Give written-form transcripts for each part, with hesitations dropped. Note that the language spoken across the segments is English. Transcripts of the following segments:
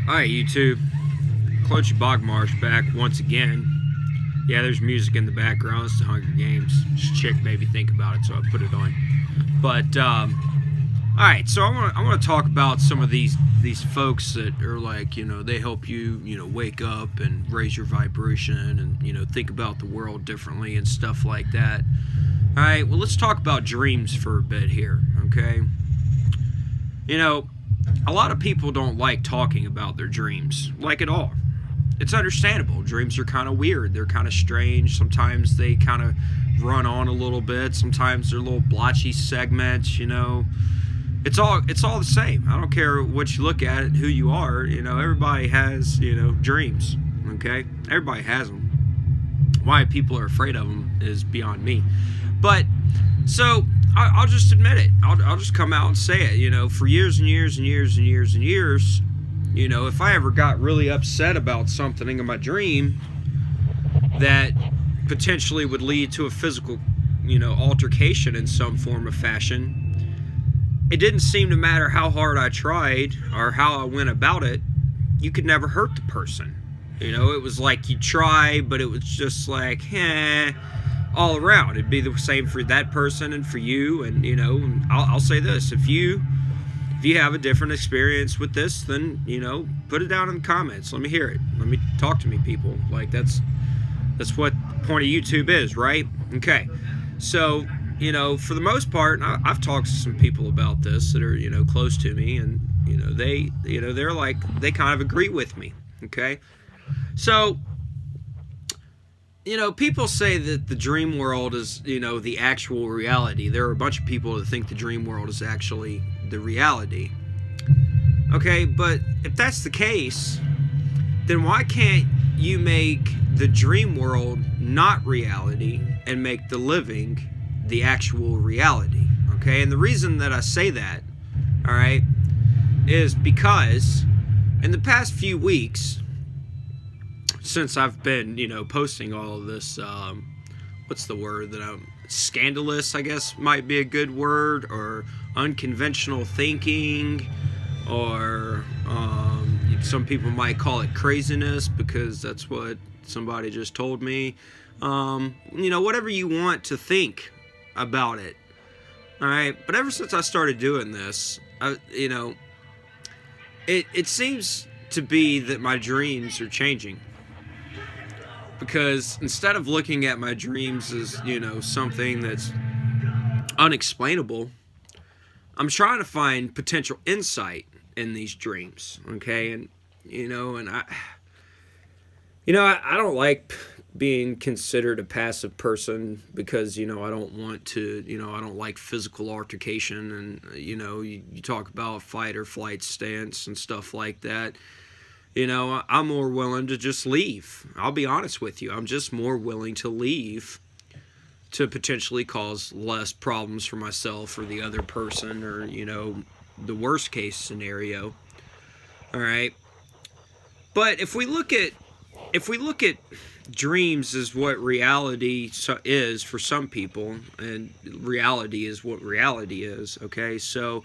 Hi, YouTube. Cloachy Bogmarsh back once again. Yeah, there's music in the background. It's the Hunger Games. This chick made me think about it, so I put it on. But all right. So I want to talk about some of these folks that are like, they help you, wake up and raise your vibration and think about the world differently and stuff like that. All right. Well, let's talk about dreams for a bit here. Okay. You know, a lot of people don't like talking about their dreams, like at all. It's understandable. Dreams are kind of weird. They're kind of strange. Sometimes they kind of run on a little bit. Sometimes they're little blotchy segments. It's all the same. I don't care what you look at it, who you are. Everybody has dreams. Okay, everybody has them. Why people are afraid of them is beyond me. But so I'll just admit it. I'll just come out and say it. For years and years and years and years and years, if I ever got really upset about something in my dream that potentially would lead to a physical, altercation in some form of fashion, it didn't seem to matter how hard I tried or how I went about it. You could never hurt the person. It was like you try, but it was just like, all around. It'd be the same for that person and for you. And I'll say this: if you have a different experience with this, then put it down in the comments. Let me hear it. Let me talk to me, people. Like that's what the point of YouTube is, right? Okay. So for the most part, I've talked to some people about this that are close to me, and they're like, they kind of agree with me. Okay. So people say that the dream world is, the actual reality. There are a bunch of people that think the dream world is actually the reality. Okay, but if that's the case, then why can't you make the dream world not reality and make the living the actual reality? Okay, and the reason that I say that, all right, is because in the past few weeks, since I've been, posting all of this, what's the word that I'm, scandalous, I guess, might be a good word, or unconventional thinking, or some people might call it craziness because that's what somebody just told me. Whatever you want to think about it. All right, but ever since I started doing this, it seems to be that my dreams are changing. Because instead of looking at my dreams as, something that's unexplainable, I'm trying to find potential insight in these dreams, okay? And, I don't like being considered a passive person because, I don't want to, I don't like physical altercation and, you talk about fight or flight stance and stuff like that. I'm more willing to just leave. I'll be honest with you. I'm just more willing to leave to potentially cause less problems for myself or the other person, or, the worst case scenario. All right. But if we look at dreams as what reality is for some people, and reality is what reality is, okay? So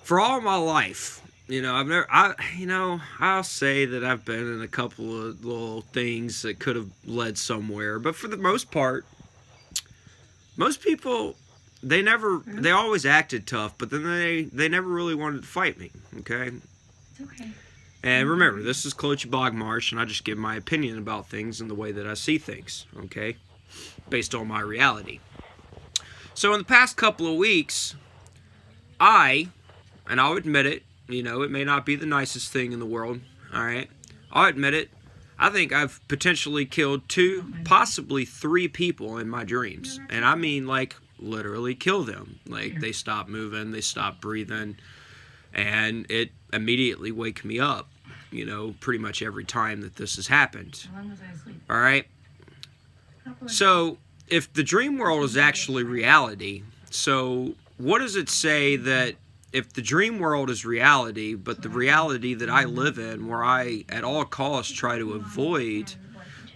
for all my life, I'll say that I've been in a couple of little things that could have led somewhere, but for the most part, most people, they always acted tough, but then they never really wanted to fight me, okay? It's okay. And remember, this is Cloachy Bogmarsh, and I just give my opinion about things and the way that I see things, okay? Based on my reality. So in the past couple of weeks, and I'll admit it, it may not be the nicest thing in the world, all right? I'll admit it. I think I've potentially killed 2, possibly 3 people in my dreams. And I mean, like, literally kill them. Like, they stop moving, they stop breathing, and it immediately wake me up, pretty much every time that this has happened. How long was I asleep? All right? So, if the dream world is actually reality, so what does it say that if the dream world is reality, but the reality that I live in, where I at all costs try to avoid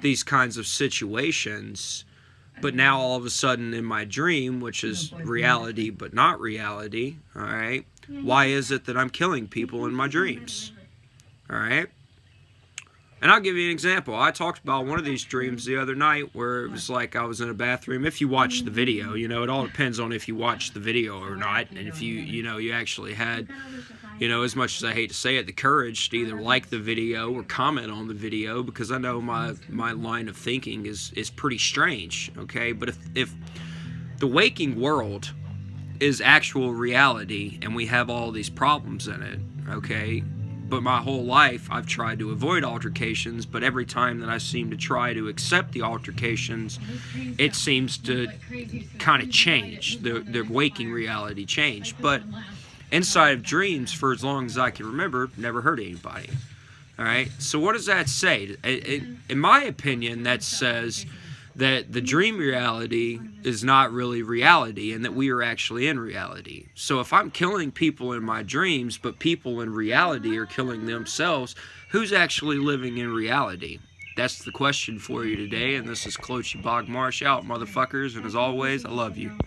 these kinds of situations, but now all of a sudden in my dream, which is reality but not reality, all right, why is it that I'm killing people in my dreams? All right? And I'll give you an example. I talked about one of these dreams the other night where it was like I was in a bathroom. If you watch the video, you know, it all depends on if you watch the video or not. And if you actually had, as much as I hate to say it, the courage to either like the video or comment on the video, because I know my line of thinking is pretty strange, okay? But if the waking world is actual reality and we have all these problems in it, okay? But my whole life I've tried to avoid altercations, but every time that I seem to try to accept the altercations, it seems to kind of change. The waking reality changed. But inside of dreams, for as long as I can remember, never hurt anybody. All right? So what does that say? In my opinion, that says that the dream reality is not really reality and that we are actually in reality. So if I'm killing people in my dreams, but people in reality are killing themselves, who's actually living in reality? That's the question for you today, and this is Cloachy Bogmarsh out, motherfuckers, and as always, I love you.